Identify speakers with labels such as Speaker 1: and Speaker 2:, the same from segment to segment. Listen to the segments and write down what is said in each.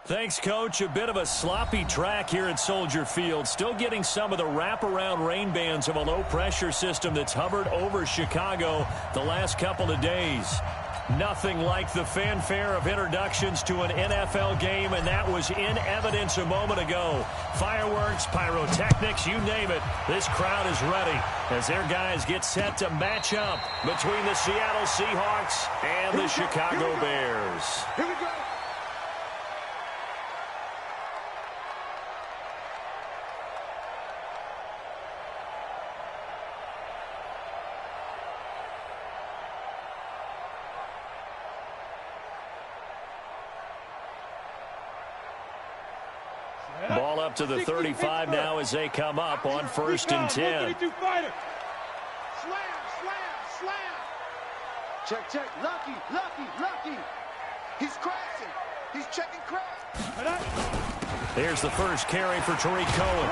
Speaker 1: Thanks, Coach. A bit of a sloppy track here at Soldier Field. Still getting some of the wraparound rain bands of a low-pressure system that's hovered over Chicago the last couple of days. Nothing like the fanfare of introductions to an NFL game, and that was in evidence a moment ago. Fireworks, pyrotechnics, you name it. This crowd is ready as their guys get set to match up between the Seattle Seahawks and the Chicago Bears.
Speaker 2: Here we go.
Speaker 1: Ball up to the 35 now as they come up on 1st and 10.
Speaker 2: Slam, slam, slam. Check, check. Lucky. He's crashing. He's checking crash.
Speaker 1: Here's the first carry for Tariq Cohen.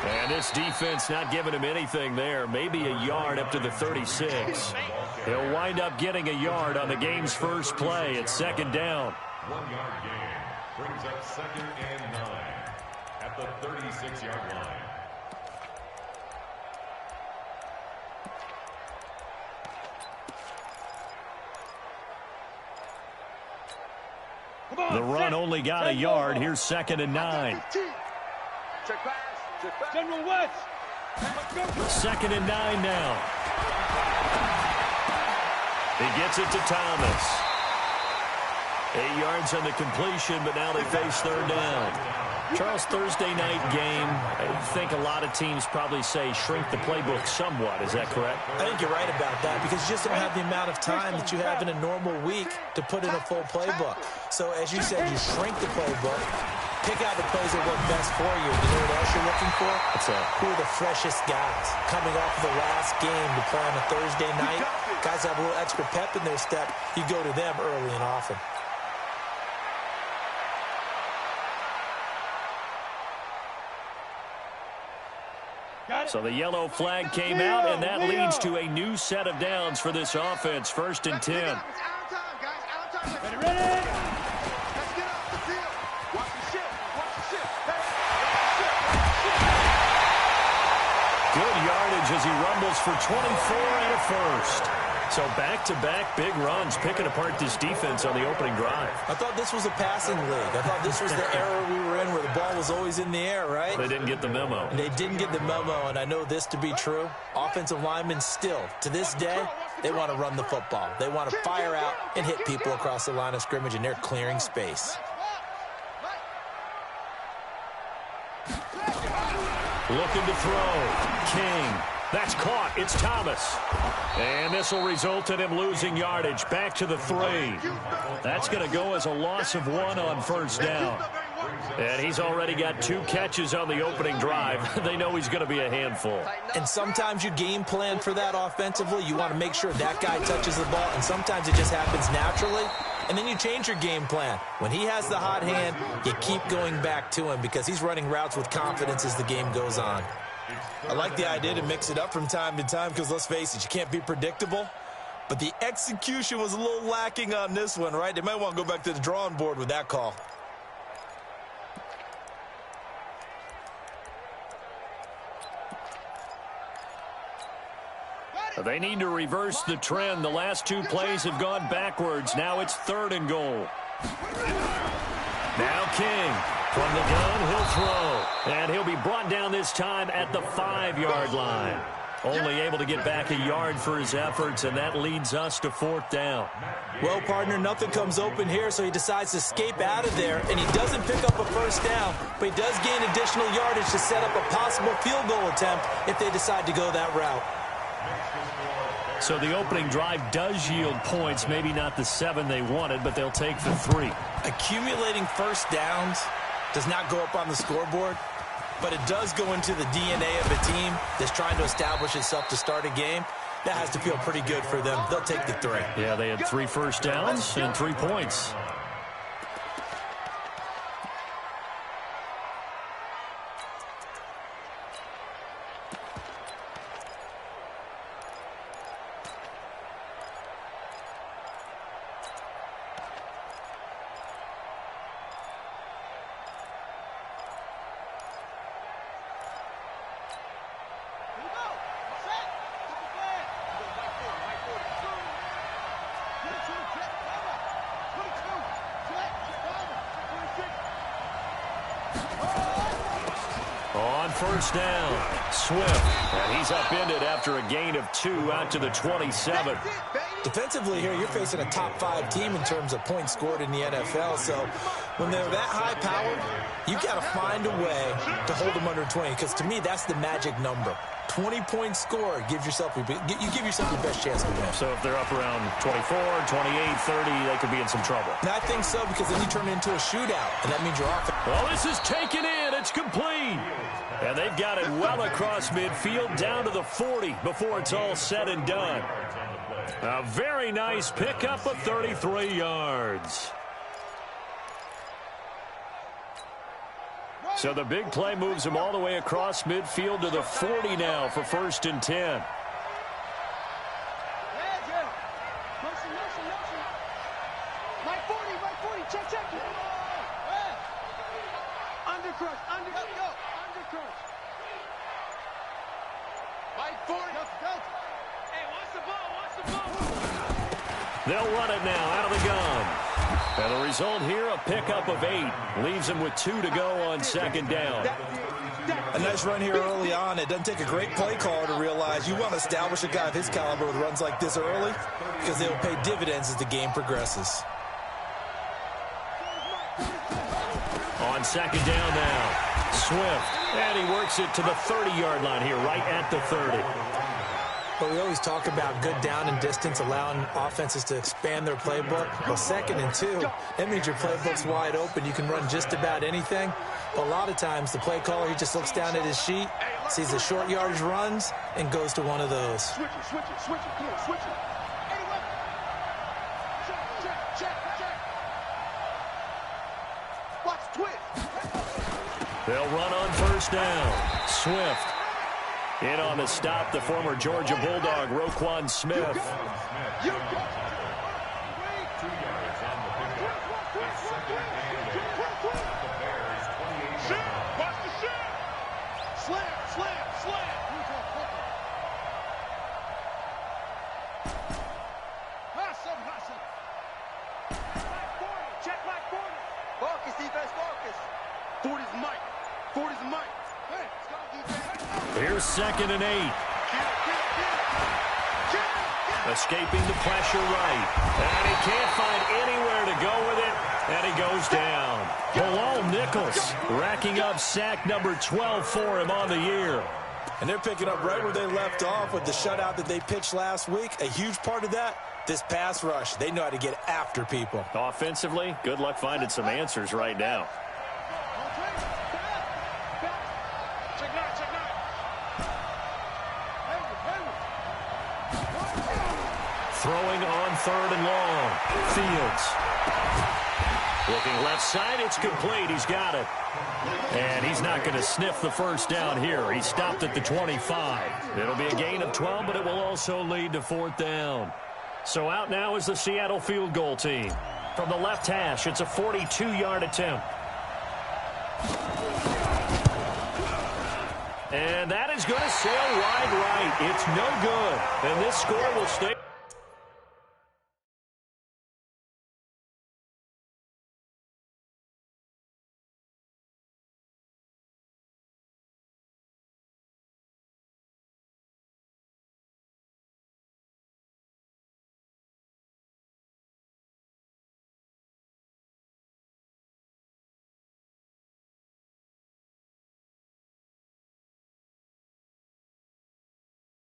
Speaker 1: And this defense not giving him anything there. Maybe a yard up to the 36. He'll wind up getting a yard on the game's first play. It's 2nd down.
Speaker 3: 1 yard gain brings up 2nd and 9 at the 36-yard line.
Speaker 1: The run only got a yard. Here's 2nd and 9.
Speaker 2: Check pass.
Speaker 4: General West.
Speaker 1: 2nd and 9 now. He gets it to Thomas. 8 yards on the completion, but now they face 3rd down. Charles, Thursday night game, I think a lot of teams probably say shrink the playbook somewhat. Is that correct?
Speaker 5: I think you're right about that because you just don't have the amount of time that you have in a normal week to put in a full playbook. So as you said, you shrink the playbook, pick out the plays that work best for you. You know what else you're looking for?
Speaker 1: What's that?
Speaker 5: Who are the freshest guys coming off of the last game to play on a Thursday night? Guys have a little extra pep in their step. You go to them early and often.
Speaker 1: So the yellow flag came out, and that leads to a new set of downs for this offense. 1st and 10.
Speaker 2: It's out of time, guys. Out of time.
Speaker 4: Ready.
Speaker 2: Let's get off the field. Watch the ship. Hey,
Speaker 1: Good yardage as he rumbles for 24 and a first. So back-to-back big runs, picking apart this defense on the opening drive.
Speaker 5: I thought this was a passing league. I thought this was the era we were in where the ball was always in the air, right?
Speaker 1: They didn't get the memo.
Speaker 5: They didn't get the memo, and I know this to be true. Offensive linemen still, to this day, they want to run the football. They want to fire out and hit people across the line of scrimmage, and they're clearing space.
Speaker 1: Looking to throw. King. That's caught. It's Thomas. And this will result in him losing yardage. Back to the 3. That's going to go as a loss of 1 on 1st down. And he's already got 2 catches on the opening drive. They know he's going to be a handful.
Speaker 5: And sometimes you game plan for that offensively. You want to make sure that guy touches the ball, and sometimes it just happens naturally. And then you change your game plan. When he has the hot hand, you keep going back to him because he's running routes with confidence as the game goes on. I like the idea to mix it up from time to time because, let's face it, you can't be predictable. But the execution was a little lacking on this one, right? They might want to go back to the drawing board with that call.
Speaker 1: They need to reverse the trend. The last 2 plays have gone backwards. Now it's 3rd and goal. Now King. From the gun, he'll throw. And he'll be brought down this time at the 5-yard line. Only able to get back a yard for his efforts, and that leads us to 4th down.
Speaker 5: Well, partner, nothing comes open here, so he decides to escape out of there, and he doesn't pick up a 1st down, but he does gain additional yardage to set up a possible field goal attempt if they decide to go that route.
Speaker 1: So the opening drive does yield points, maybe not the 7 they wanted, but they'll take the 3.
Speaker 5: Accumulating 1st downs does not go up on the scoreboard, but it does go into the DNA of a team that's trying to establish itself to start a game. That has to feel pretty good for them. They'll take the 3.
Speaker 1: Yeah, they had 3 first downs and 3 points. first down. Swift. And he's upended after a gain of 2 out to the 27.
Speaker 5: Defensively here, you're facing a top 5 team in terms of points scored in the NFL. So when they're that high powered, you got to find a way to hold them under 20. Because to me, that's the magic number. 20 points scored, you give yourself your best chance to win.
Speaker 1: So if they're up around 24, 28, 30, they could be in some trouble.
Speaker 5: And I think so, because then you turn it into a shootout, and that means you're off.
Speaker 1: Well, this is taken in. It's complete. And they've got it well across midfield down to the 40 before it's all said and done. A very nice pickup of 33 yards. So the big play moves him all the way across midfield to the 40 now for 1st and 10. They'll run it now out of the gun. And the result here, a pickup of 8. Leaves him with 2 to go on 2nd down.
Speaker 5: A nice run here early on. It doesn't take a great play caller to realize you want to establish a guy of his caliber with runs like this early, because they will pay dividends as the game progresses.
Speaker 1: On 2nd down now, Swift. And he works it to the 30-yard line here, right at the 30.
Speaker 5: But we always talk about good down and distance, allowing offenses to expand their playbook. Well, 2nd and 2, that means your playbook's wide open. You can run just about anything. But a lot of times, the play caller, he just looks down at his sheet, sees the short yardage runs, and goes to one of those.
Speaker 2: Switch it, switch it, switch it. Come on, switch it. Anyway. Check. Watch twist.
Speaker 1: They'll run on 1st down. Swift. In on the stop, the former Georgia Bulldog, Roquan Smith.
Speaker 3: You got it. 2 yards on the pickup. That's 2nd and 8. The Bears 28 yards.
Speaker 2: Watch the shit. Slam. Hustle. Check back 40. Focus, defense, focus. 40's Mike. Hey, let's go, defense.
Speaker 1: Here's 2nd and 8. Escaping the pressure right. And he can't find anywhere to go with it. And he goes down. Bilal Nichols racking up sack number 12 for him on the year.
Speaker 5: And they're picking up right where they left off with the shutout that they pitched last week. A huge part of that, this pass rush. They know how to get after people.
Speaker 1: Offensively, good luck finding some answers right now. Throwing on 3rd and long. Fields. Looking left side, it's complete. He's got it. And he's not going to sniff the 1st down here. He stopped at the 25. It'll be a gain of 12, but it will also lead to 4th down. So out now is the Seattle field goal team. From the left hash, it's a 42-yard attempt. And that is going to sail wide right. It's no good. And this score will stay.